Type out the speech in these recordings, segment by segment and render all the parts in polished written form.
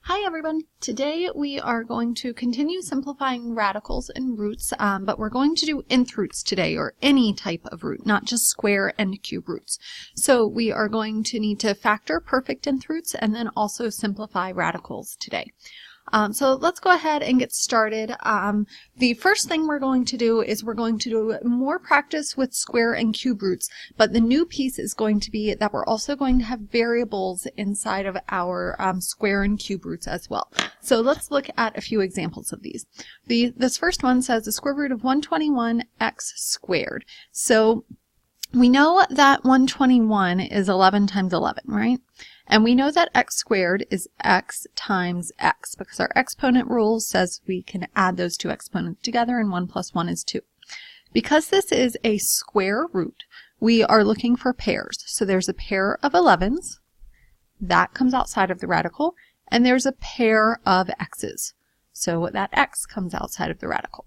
Hi everyone! Today we are going to continue simplifying radicals and roots, but we're going to do nth roots today, or any type of root, not just square and cube roots. So we are going to need to factor perfect nth roots and then also simplify radicals today. So let's go ahead and get started. The first thing we're going to do is we're going to do more practice with square and cube roots, but the new piece is going to be that we're also going to have variables inside of our square and cube roots as well. So let's look at a few examples of these. This first one says the square root of 121x squared. So we know that 121 is 11 times 11, right? And we know that x squared is x times x because our exponent rule says we can add those two exponents together and 1 plus 1 is 2. Because this is a square root, we are looking for pairs. So there's a pair of 11s, that comes outside of the radical, and there's a pair of x's. So that x comes outside of the radical.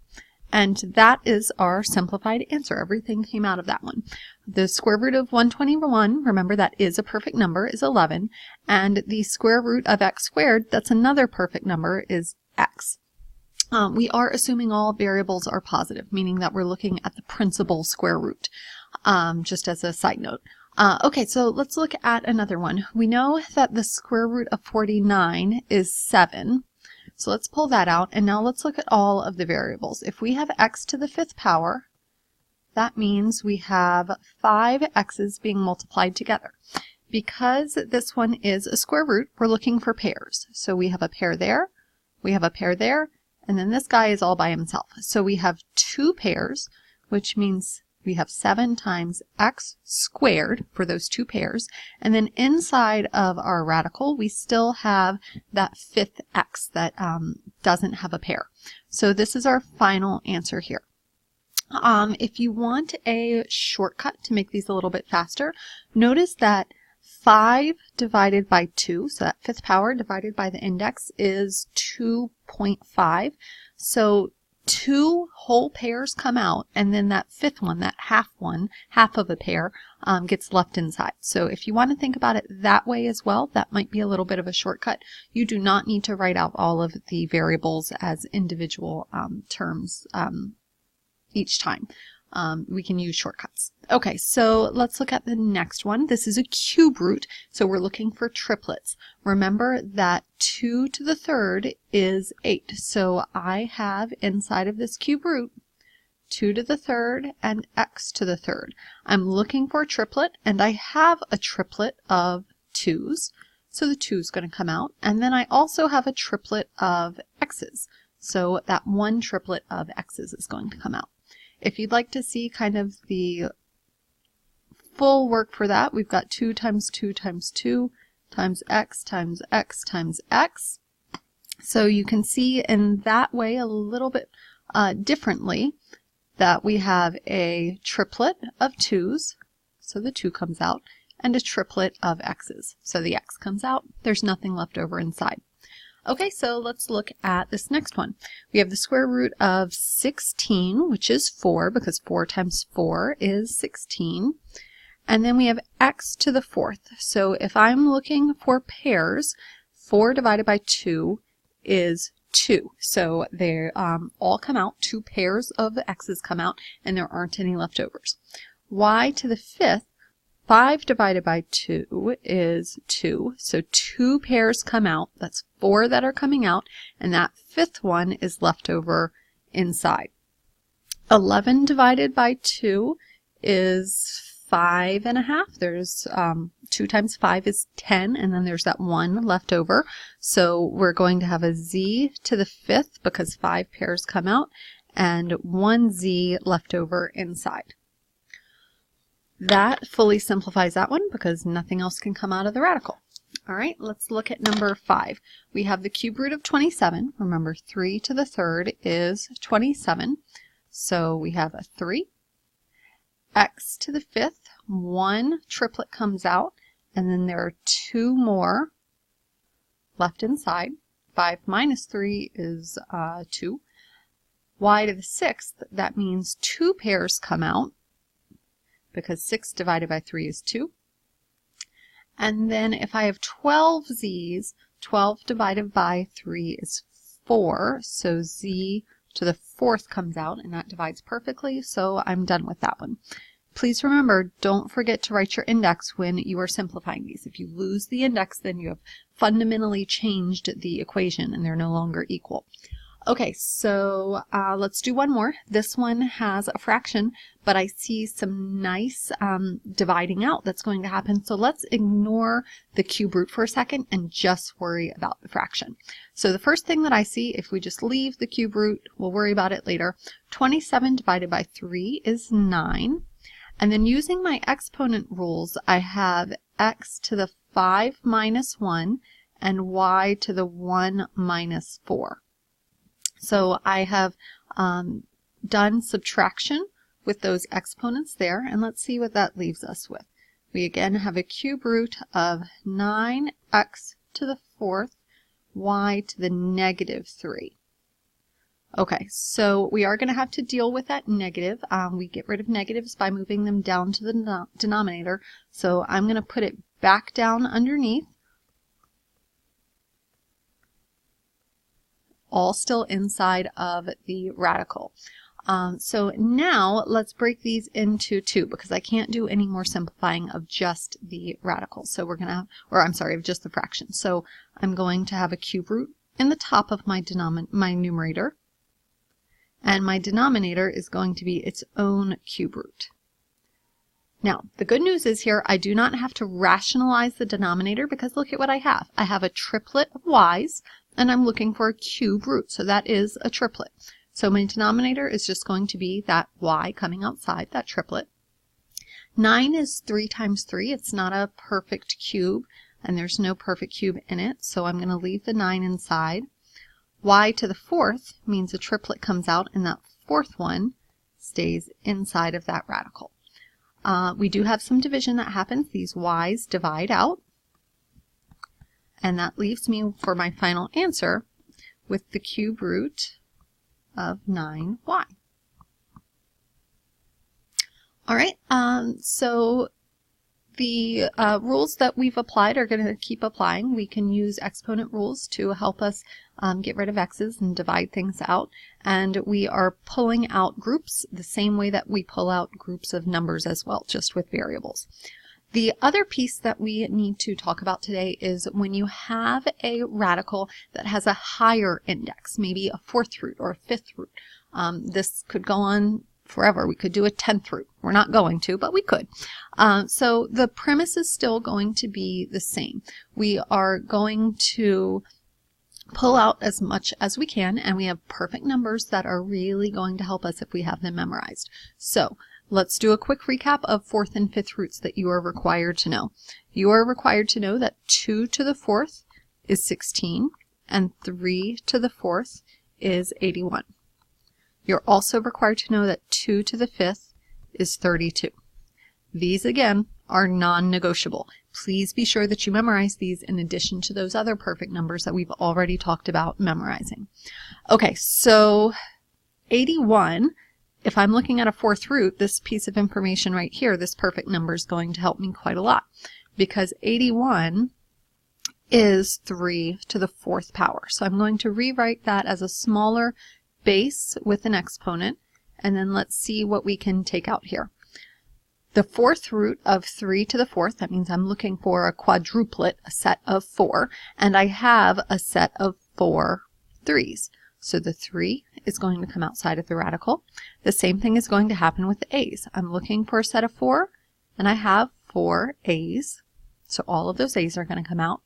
And that is our simplified answer. Everything came out of that one. The square root of 121, remember that is a perfect number, is 11. And the square root of x squared, that's another perfect number, is x. We are assuming all variables are positive, meaning that we're looking at the principal square root, just as a side note. Okay, so let's look at another one. We know that the square root of 49 is 7. So let's pull that out, and now let's look at all of the variables. If we have x to the 5th power, that means we have 5 x's being multiplied together. Because this one is a square root, we're looking for pairs. So we have a pair there, we have a pair there, and then this guy is all by himself. So we have 2 pairs, which means we have 7 times x squared for those 2 pairs. And then inside of our radical, we still have that 5th x that doesn't have a pair. So this is our final answer here. If you want a shortcut to make these a little bit faster, notice that 5 divided by 2, so that 5th power divided by the index is 2.5. So 2 whole pairs come out, and then that 5th one, that half of a pair, gets left inside. So if you want to think about it that way as well, that might be a little bit of a shortcut. You do not need to write out all of the variables as individual terms each time. We can use shortcuts. Okay, so let's look at the next one. This is a cube root, so we're looking for triplets. Remember that 2 to the 3rd is 8. So I have inside of this cube root 2 to the 3rd and x to the 3rd. I'm looking for a triplet, and I have a triplet of 2's. So the 2 is going to come out. And then I also have a triplet of x's. So that one triplet of x's is going to come out. If you'd like to see kind of the full work for that, we've got 2 times 2 times 2 times x times x times x. So you can see in that way a little bit differently that we have a triplet of 2's, so the 2 comes out, and a triplet of x's, so the x comes out. There's nothing left over inside. Okay, so let's look at this next one. We have the square root of 16, which is 4, because 4 times 4 is 16. And then we have x to the 4th. So if I'm looking for pairs, 4 divided by 2 is 2. So they all come out. 2 pairs of x's come out, and there aren't any leftovers. Y to the 5th, 5 divided by 2 is 2, so 2 pairs come out. That's 4 that are coming out, and that 5th one is left over inside. 11 divided by 2 is 5.5. There's 2 times 5 is 10, and then there's that 1 left over. So we're going to have a z to the 5th because 5 pairs come out, and 1 z left over inside. That fully simplifies that one because nothing else can come out of the radical. All right, let's look at number 5. We have the cube root of 27. Remember, 3 to the 3rd is 27. So we have a 3. X to the 5th, 1 triplet comes out, and then there are 2 more left inside. 5 minus 3 is 2. Y to the 6th, that means 2 pairs come out, because 6 divided by 3 is 2. And then if I have 12 z's, 12 divided by 3 is 4, so z to the 4th comes out, and that divides perfectly, so I'm done with that one. Please remember, don't forget to write your index when you are simplifying these. If you lose the index, then you have fundamentally changed the equation and they're no longer equal. Okay, so let's do one more. This one has a fraction, but I see some nice dividing out that's going to happen. So let's ignore the cube root for a second and just worry about the fraction. So the first thing that I see, if we just leave the cube root, we'll worry about it later. 27 divided by 3 is 9. And then using my exponent rules, I have x to the 5 minus 1 and y to the 1 minus 4. So I have done subtraction with those exponents there, and let's see what that leaves us with. We again have a cube root of 9x to the 4th, y to the negative 3. Okay, so we are going to have to deal with that negative. We get rid of negatives by moving them down to the denominator. So I'm going to put it back down underneath, all still inside of the radical. So now let's break these into 2 because I can't do any more simplifying of just the radical. So we're going to have, or I'm sorry, of just the fraction. So I'm going to have a cube root in the top of my numerator. And my denominator is going to be its own cube root. Now, the good news is here, I do not have to rationalize the denominator because look at what I have. I have a triplet of y's, and I'm looking for a cube root, so that is a triplet. So my denominator is just going to be that y coming outside, that triplet. 9 is 3 times 3. It's not a perfect cube, and there's no perfect cube in it, so I'm going to leave the 9 inside. Y to the 4th means a triplet comes out, and that 4th one stays inside of that radical. We do have some division that happens. These y's divide out, and that leaves me for my final answer with the cube root of 9y. All right, so the rules that we've applied are going to keep applying. We can use exponent rules to help us get rid of x's and divide things out. And we are pulling out groups the same way that we pull out groups of numbers as well, just with variables. The other piece that we need to talk about today is when you have a radical that has a higher index, maybe a 4th root or a 5th root. This could go on forever. We could do a 10th root. We're not going to, but we could. So the premise is still going to be the same. We are going to pull out as much as we can, and we have perfect numbers that are really going to help us if we have them memorized. So let's do a quick recap of 4th and 5th roots that you are required to know. You are required to know that 2 to the 4th is 16, and 3 to the 4th is 81. You're also required to know that 2 to the 5th is 32. These, again, are non-negotiable. Please be sure that you memorize these in addition to those other perfect numbers that we've already talked about memorizing. Okay, so 81, if I'm looking at a 4th root, this piece of information right here, this perfect number is going to help me quite a lot because 81 is 3 to the 4th power. So I'm going to rewrite that as a smaller base with an exponent, and then let's see what we can take out here. The 4th root of 3 to the 4th, that means I'm looking for a quadruplet, a set of 4, and I have a set of 4 3's. So the 3 is going to come outside of the radical. The same thing is going to happen with the a's. I'm looking for a set of 4, and I have 4 a's. So all of those a's are going to come out.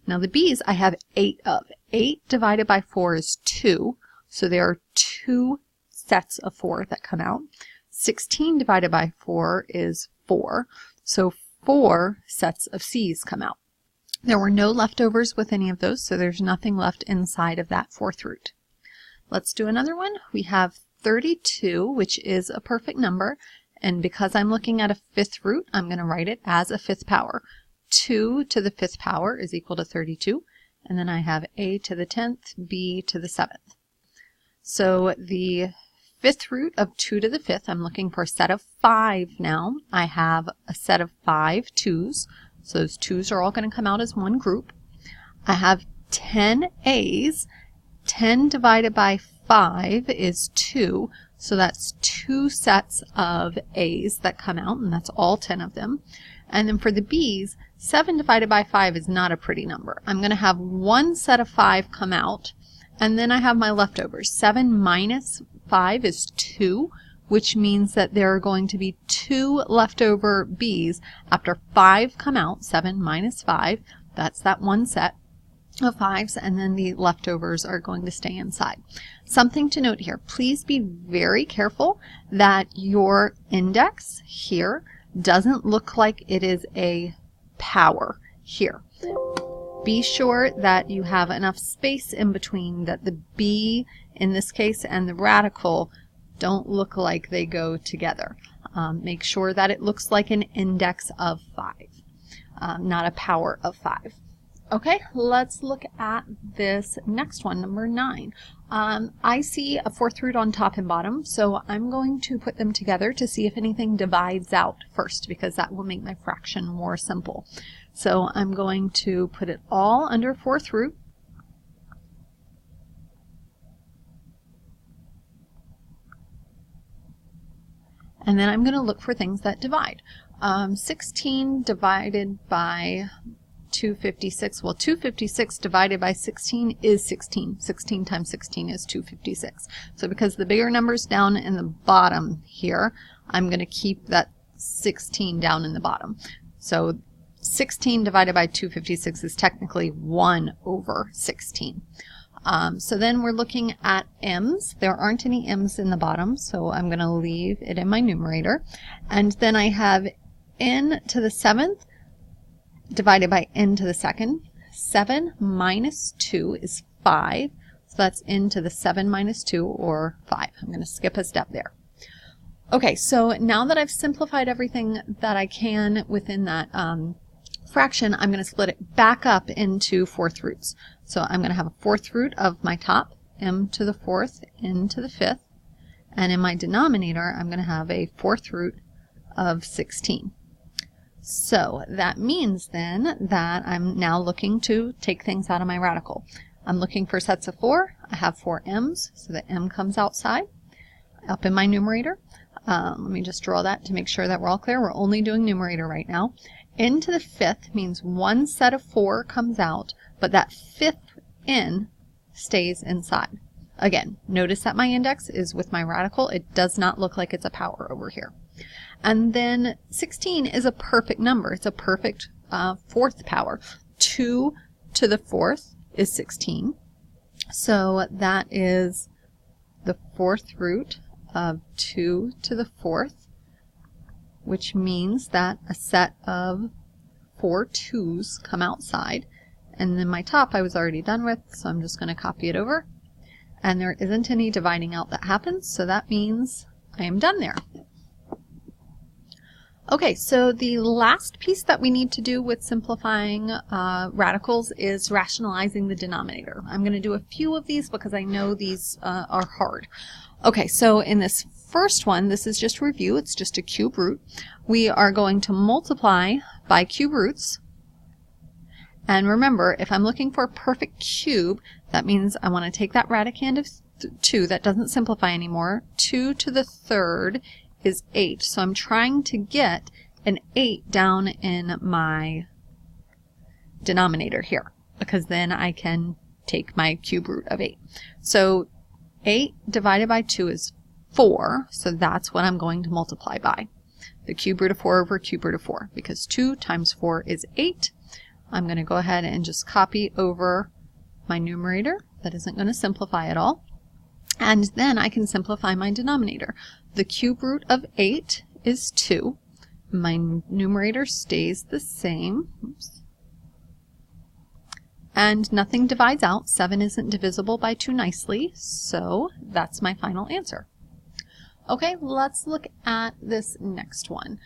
Now the b's I have 8 of. 8 divided by 4 is 2. So there are 2 sets of 4 that come out. 16 divided by 4 is 4. So 4 sets of c's come out. There were no leftovers with any of those, so there's nothing left inside of that 4th root. Let's do another one. We have 32, which is a perfect number, and because I'm looking at a 5th root, I'm going to write it as a 5th power. 2 to the 5th power is equal to 32, and then I have a to the 10th, b to the 7th. So the 5th root of 2 to the 5th, I'm looking for a set of 5 now. I have a set of 5 2's, so those 2's are all going to come out as one group. I have 10 A's. 10 divided by 5 is 2, so that's 2 sets of A's that come out, and that's all 10 of them. And then for the B's, 7 divided by 5 is not a pretty number. I'm going to have 1 set of 5 come out, and then I have my leftovers. 7 minus 5 is 2, which means that there are going to be 2 leftover B's after 5 come out. 7 minus 5, that's that 1 set of 5s, and then the leftovers are going to stay inside. Something to note here, please be very careful that your index here doesn't look like it is a power here. Be sure that you have enough space in between, that the B in this case and the radical don't look like they go together. Make sure that it looks like an index of 5, not a power of 5. Okay, let's look at this next one, number 9. I see a fourth root on top and bottom, so I'm going to put them together to see if anything divides out first, because that will make my fraction more simple. So I'm going to put it all under fourth root. And then I'm going to look for things that divide. 16 divided by 256. Well, 256 divided by 16 is 16. 16 times 16 is 256. So because the bigger number's down in the bottom here, I'm going to keep that 16 down in the bottom. So 16 divided by 256 is technically 1 over 16. So then we're looking at m's. There aren't any m's in the bottom, so I'm going to leave it in my numerator. And then I have n to the 7th divided by n to the 2nd. 7 minus 2 is 5, so that's n to the 7 minus 2, or 5. I'm going to skip a step there. Okay, so now that I've simplified everything that I can within that fraction, I'm going to split it back up into fourth roots. So I'm going to have a fourth root of my top, m to the 4th, n to the 5th, and in my denominator I'm going to have a fourth root of 16. So that means then that I'm now looking to take things out of my radical. I'm looking for sets of 4. I have 4 m's, so the m comes outside up in my numerator. Let me just draw that to make sure that we're all clear. We're only doing numerator right now. N to the 5th means 1 set of 4 comes out, but that 5th n stays inside. Again, notice that my index is with my radical. It does not look like it's a power over here. And then 16 is a perfect number. It's a perfect fourth power. 2 to the 4th is 16. So that is the fourth root of 2 to the 4th, which means that a set of 4 2's come outside. And then my top I was already done with, so I'm just going to copy it over. And there isn't any dividing out that happens, so that means I am done there. Okay, so the last piece that we need to do with simplifying radicals is rationalizing the denominator. I'm going to do a few of these because I know these are hard. Okay, so in this first one, this is just review. It's just a cube root. We are going to multiply by cube roots. And remember, if I'm looking for a perfect cube, that means I want to take that radicand of 2. That doesn't simplify anymore. 2 to the 3rd is 8. So I'm trying to get an 8 down in my denominator here, because then I can take my cube root of 8. So 8 divided by 2 is 4, so that's what I'm going to multiply by. The cube root of 4 over cube root of 4, because 2 times 4 is 8. I'm going to go ahead and just copy over my numerator. That isn't going to simplify at all. And then I can simplify my denominator. The cube root of 8 is 2. My numerator stays the same. Oops. And nothing divides out. 7 isn't divisible by 2 nicely, so that's my final answer. Okay, let's look at this next one.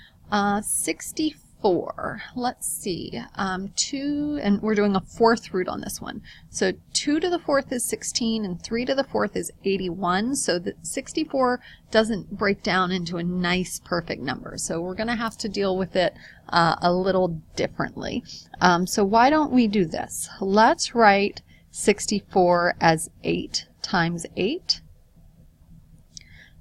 64. Let's see. 2, and we're doing a fourth root on this one. So 2 to the 4th is 16, and 3 to the 4th is 81. So the 64 doesn't break down into a nice perfect number. So we're going to have to deal with it a little differently. So why don't we do this? Let's write 64 as 8 times 8,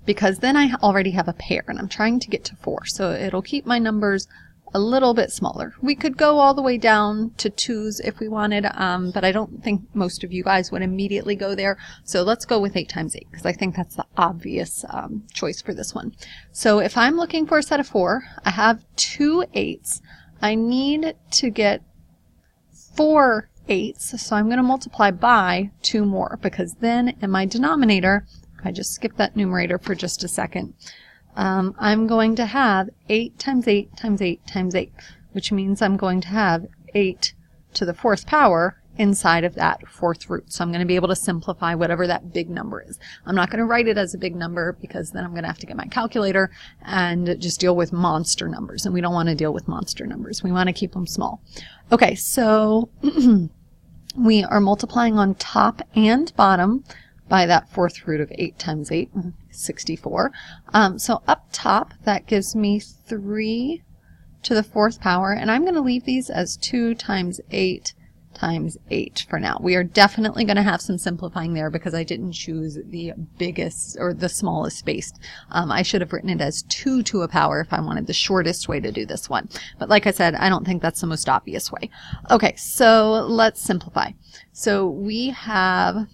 because then I already have a pair and I'm trying to get to 4, so it'll keep my numbers a little bit smaller. We could go all the way down to 2s if we wanted, but I don't think most of you guys would immediately go there, so let's go with 8 times 8 because I think that's the obvious choice for this one. So if I'm looking for a set of 4, I have 2 8s. I need to get 4 8s, so I'm going to multiply by 2 more, because then in my denominator, I just skipped that numerator for just a second, I'm going to have 8 times 8 times 8 times 8, which means I'm going to have 8 to the 4th power inside of that 4th root. So I'm going to be able to simplify whatever that big number is. I'm not going to write it as a big number because then I'm going to have to get my calculator and just deal with monster numbers. And we don't want to deal with monster numbers. We want to keep them small. Okay, so we are multiplying on top and bottom by that 4th root of 8 times 8, 64. So up top, that gives me 3 to the 4th power, and I'm going to leave these as 2 times 8 times 8 for now. We are definitely going to have some simplifying there because I didn't choose the biggest or the smallest space. I should have written it as 2 to a power if I wanted the shortest way to do this one. But like I said, I don't think that's the most obvious way. Okay, so let's simplify. So we have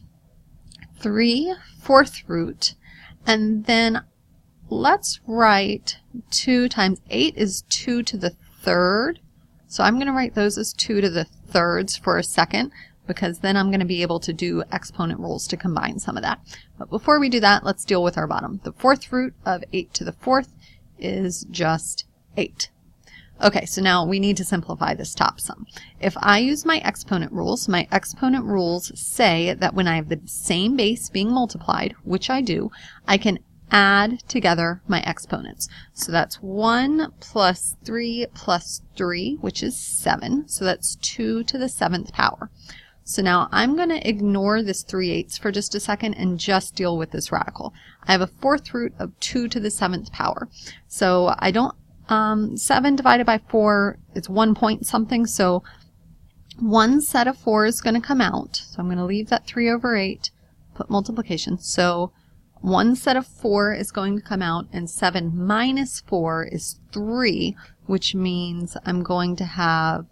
3 4th root, and then let's write 2 times 8 is 2 to the 3rd. So I'm going to write those as 2 to the 3rds for a second, because then I'm going to be able to do exponent rules to combine some of that. But before we do that, let's deal with our bottom. The 4th root of 8 to the 4th is just 8. Okay, so now we need to simplify this top sum. If I use my exponent rules say that when I have the same base being multiplied, which I do, I can add together my exponents. So that's 1 plus 3 plus 3, which is 7. So that's 2 to the 7th power. So now I'm going to ignore this 3/8 for just a second and just deal with this radical. I have a 4th root of 2 to the 7th power. So I don't 7 divided by 4, it's 1 point something, so one set of 4 is going to come out. So I'm going to leave that 3 over 8, put multiplication. So one set of 4 is going to come out, and 7 minus 4 is 3, which means I'm going to have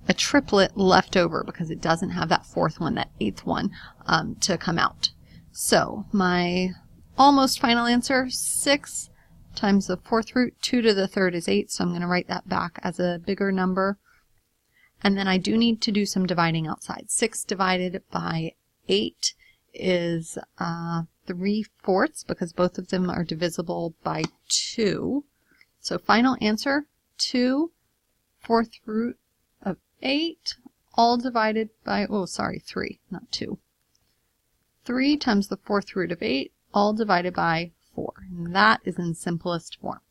a triplet left over because it doesn't have that 4th one, that 8th one, to come out. So my almost final answer, 6 times the 4th root, 2 to the 3rd is 8, so I'm going to write that back as a bigger number. And then I do need to do some dividing outside. 6 divided by 8 is 3/4, because both of them are divisible by 2. So final answer, 2 4th root of 8, all divided by, 3, not 2. 3 times the 4th root of 8, all divided by 4. And that is in simplest form.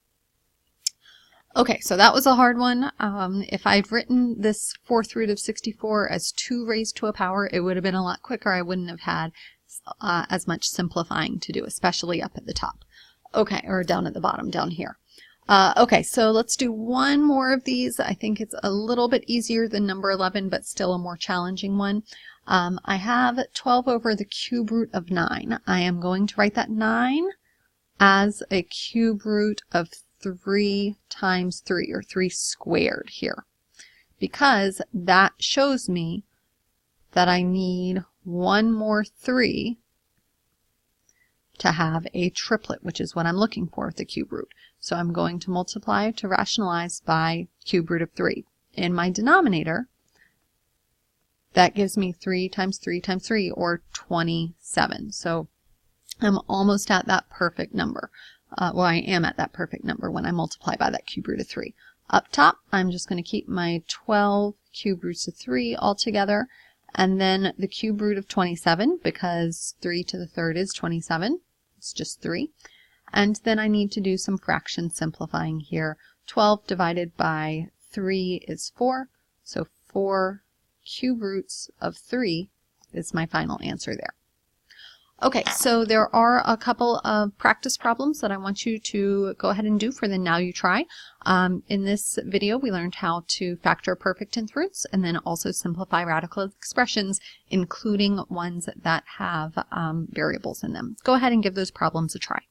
Okay, so that was a hard one. If I'd written this 4th root of 64 as 2 raised to a power, it would have been a lot quicker. I wouldn't have had as much simplifying to do, especially up at the top. Okay, or down at the bottom, down here. Okay, so let's do one more of these. I think it's a little bit easier than number 11, but still a more challenging one. I have 12 over the cube root of 9. I am going to write that 9 as a cube root of 3 times 3, or 3 squared here, because that shows me that I need one more 3 to have a triplet, which is what I'm looking for with the cube root. So I'm going to multiply to rationalize by cube root of 3. In my denominator, that gives me 3 times 3 times 3, or 27. So I'm almost at that perfect number. Well, I am at that perfect number when I multiply by that cube root of 3. Up top, I'm just going to keep my 12 cube roots of 3 all together, and then the cube root of 27, because 3 to the 3rd is 27. It's just 3. And then I need to do some fraction simplifying here. 12 divided by 3 is 4, so 4 cube roots of 3 is my final answer there. Okay, so there are a couple of practice problems that I want you to go ahead and do for the Now You Try. In this video, we learned how to factor perfect nth roots and then also simplify radical expressions, including ones that have variables in them. Go ahead and give those problems a try.